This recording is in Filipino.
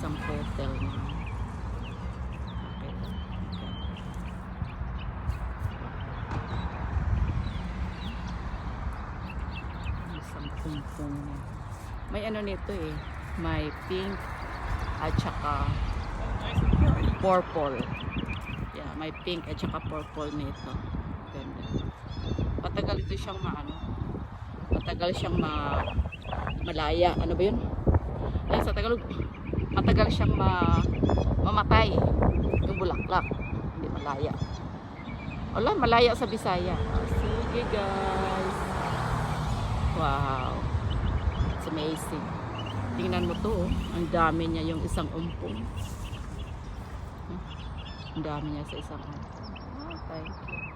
isang petal na. Okay. Isang pumpong niya. May ano nito eh. May pink at saka purple. Yeah, may pink at saka purple nito. Ganda. Matagal ito siyang maano. Matagal siyang malaya. Ano ba 'yun? Ayun sa Tagalog. Matagal siyang mamatay. Yung bulaklak. Hindi malaya. Wala, malaya sa Bisaya. Sige guys. Wow. It's amazing. Tingnan mo to, oh. Ang dami niya yung isang umpong. Ang dami niya sa isang umpong. Oh, thank you.